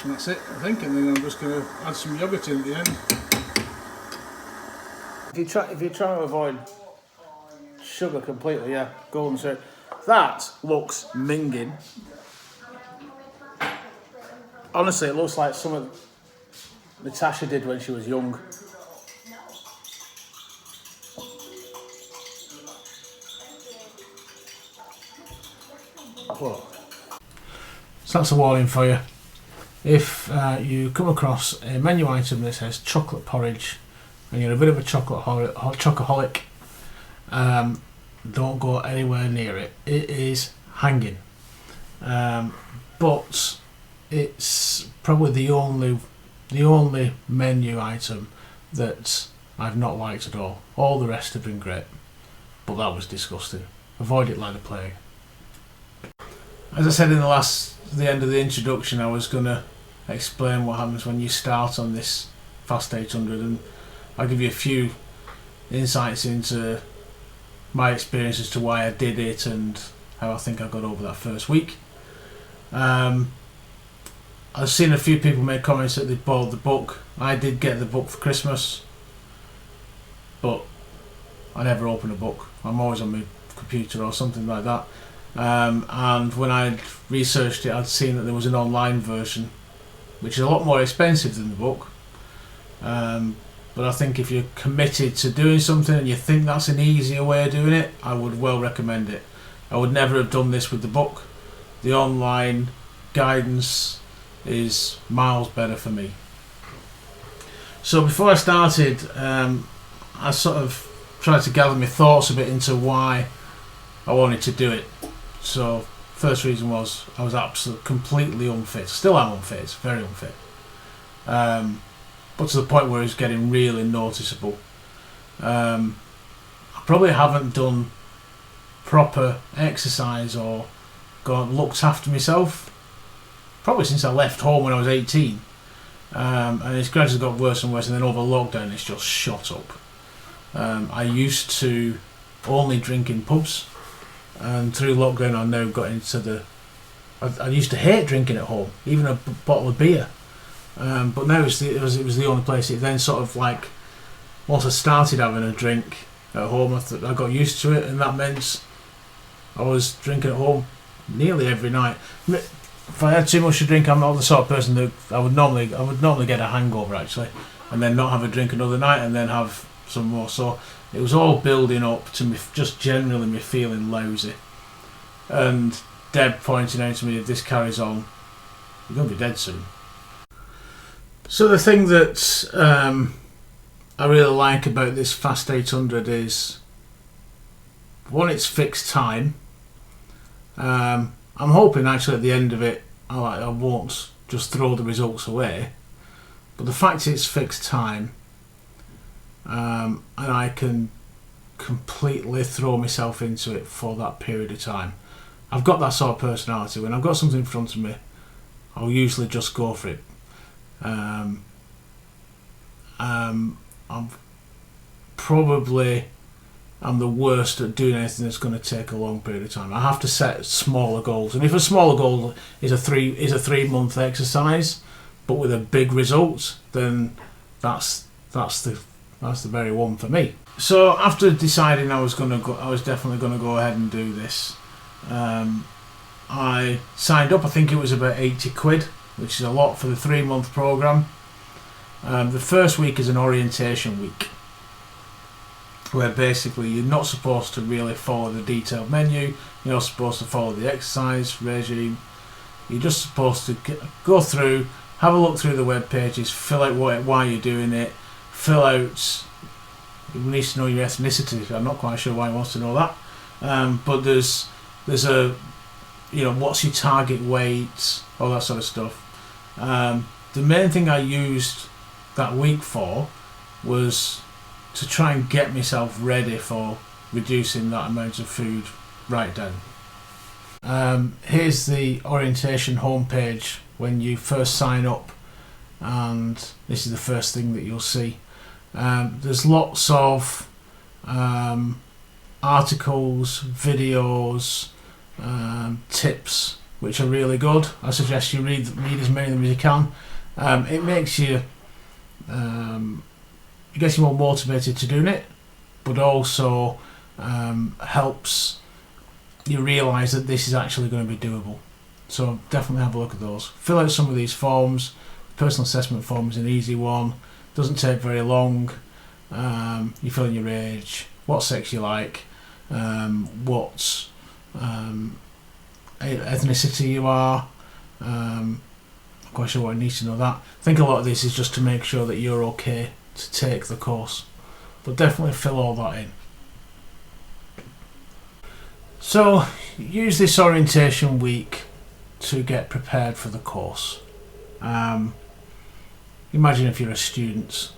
And that's it, I think, and then I'm just going to add some yogurt in at the end. If you're trying to avoid sugar completely, yeah, golden syrup. That looks minging. Honestly, it looks like something Natasha did when she was young. Whoa. So that's a warning for you. If you come across a menu item that says chocolate porridge and you're a bit of a chocoholic, don't go anywhere near it. It is hanging. But it's probably the only menu item that I've not liked at all. All the rest have been great, but that was disgusting. Avoid it like the plague. As I said in the end of the introduction, I was going to explain what happens when you start on this Fast 800, and I'll give you a few insights into my experience as to why I did it and how I think I got over that first week. I've seen a few people make comments that they bought the book. I did get the book for Christmas, but I never open a book. I'm always on my computer or something like that. And when I'd researched it, I'd seen that there was an online version, which is a lot more expensive than the book. But I think if you're committed to doing something and you think that's an easier way of doing it, I would well recommend it. I would never have done this with the book. The online guidance is miles better for me. So before I started, I sort of tried to gather my thoughts a bit into why I wanted to do it. So first reason was I was absolutely completely unfit. Still am unfit, very unfit. But to the point where it's getting really noticeable. I probably haven't done proper exercise or looked after myself probably since I left home when I was 18. And it's gradually got worse and worse, and then over lockdown it's just shot up. I used to only drink in pubs, and through lockdown I now got into I used to hate drinking at home, even a bottle of beer. But now it was the only place. It then sort of like, once I started having a drink at home, I got used to it, and that meant I was drinking at home nearly every night. If I had too much to drink, I'm not the sort of person that I would normally get a hangover actually, and then not have a drink another night, and then have some more. So it was all building up to me, just generally me feeling lousy. And Deb pointing out to me, if this carries on, you're going to be dead soon. So the thing that I really like about this Fast 800 is, one, it's fixed time. I'm hoping actually at the end of it I won't just throw the results away, but the fact it's fixed time, and I can completely throw myself into it for that period of time. I've got that sort of personality. When I've got something in front of me, I'll usually just go for it. I'm the worst at doing anything that's going to take a long period of time. I have to set smaller goals, and if a smaller goal is a 3-month exercise, but with a big result, then that's the very one for me. So after deciding I was definitely going to go ahead and do this, I signed up. I think it was about 80 quid, which is a lot for the 3-month program. The first week is an orientation week, where basically you're not supposed to really follow the detailed menu, you're not supposed to follow the exercise regime, you're just supposed to go through, have a look through the web pages, fill out why you're doing it, fill out, he needs to know your ethnicity. I'm not quite sure why he wants to know that, but there's a, what's your target weight, all that sort of stuff. The main thing I used that week for was to try and get myself ready for reducing that amount of food right down. Here's the orientation homepage when you first sign up, and this is the first thing that you'll see. There's lots of articles, videos, tips which are really good. I suggest you read as many of them as you can. It makes you, it gets you more motivated to doing it, but also helps you realise that this is actually going to be doable. So definitely have a look at those. Fill out some of these forms. Personal assessment form is an easy one. Doesn't take very long. You fill in your age, what sex you like, what ethnicity you are. I'm quite sure what I need to know that. I think a lot of this is just to make sure that you're okay to take the course, but definitely fill all that in. So use this orientation week to get prepared for the course. Imagine if you're a student,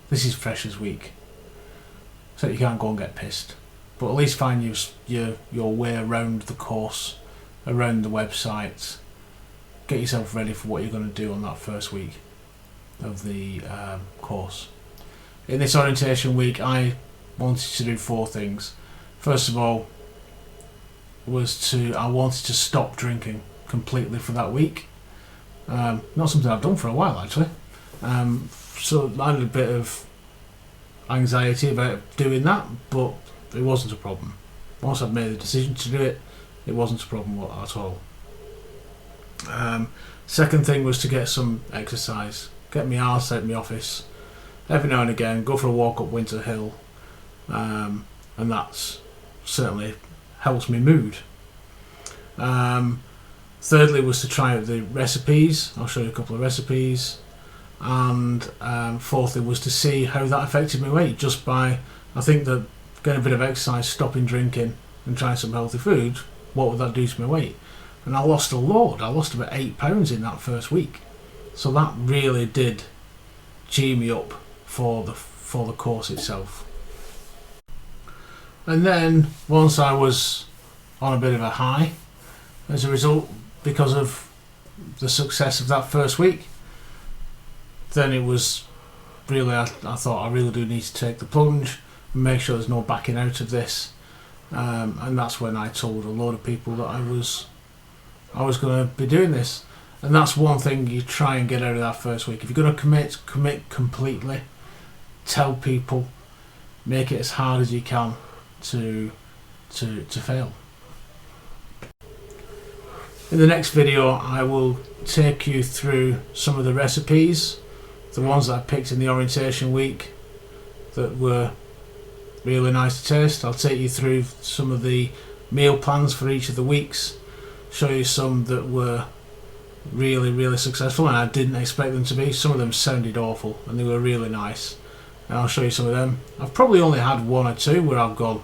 this is Freshers Week, so you can't go and get pissed, but at least find your way around the course, around the website. Get yourself ready for what you're going to do on that first week of the course. In this orientation week, I wanted to do 4 things. First of all, I wanted to stop drinking completely for that week. Not something I've done for a while, actually. So I had a bit of anxiety about doing that, but it wasn't a problem. Once I'd made the decision to do it, it wasn't a problem at all. Second thing was to get some exercise. Get my arse out of my office every now and again, go for a walk up Winter Hill, and that's certainly helps me mood. Thirdly was to try out the recipes. I'll show you a couple of recipes. And fourthly was to see how that affected my weight, just by, I think that getting a bit of exercise, stopping drinking and trying some healthy food, what would that do to my weight? And I lost a load. I lost about 8 pounds in that first week, so that really did gee me up for the course itself. And then once I was on a bit of a high as a result, because of the success of that first week, then it was really, I thought I really do need to take the plunge and make sure there's no backing out of this, and that's when I told a lot of people that I was going to be doing this. And that's one thing you try and get out of that first week. If you're going to commit completely. Tell people, make it as hard as you can to fail. In the next video, I will take you through some of the recipes, the ones that I picked in the orientation week that were really nice to taste. I'll take you through some of the meal plans for each of the weeks, show you some that were really, really successful and I didn't expect them to be. Some of them sounded awful and they were really nice, and I'll show you some of them. I've probably only had 1 or 2 where I've gone,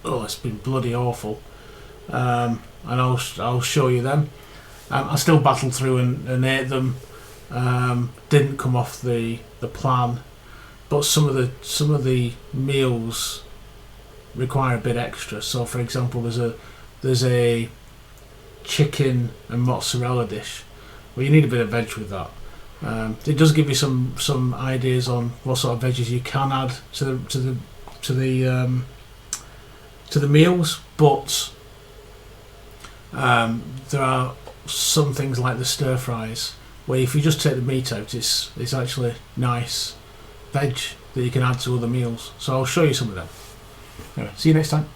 oh, it's been bloody awful, and I'll show you them. I still battled through and ate them. Didn't come off the plan, but some of the meals require a bit extra. So for example, there's a chicken and mozzarella dish where you need a bit of veg with that. It does give you some ideas on what sort of veggies you can add to the meals, but there are some things like the stir fries where if you just take the meat out, it's actually nice veg that you can add to other meals. So I'll show you some of them. Anyway, see you next time.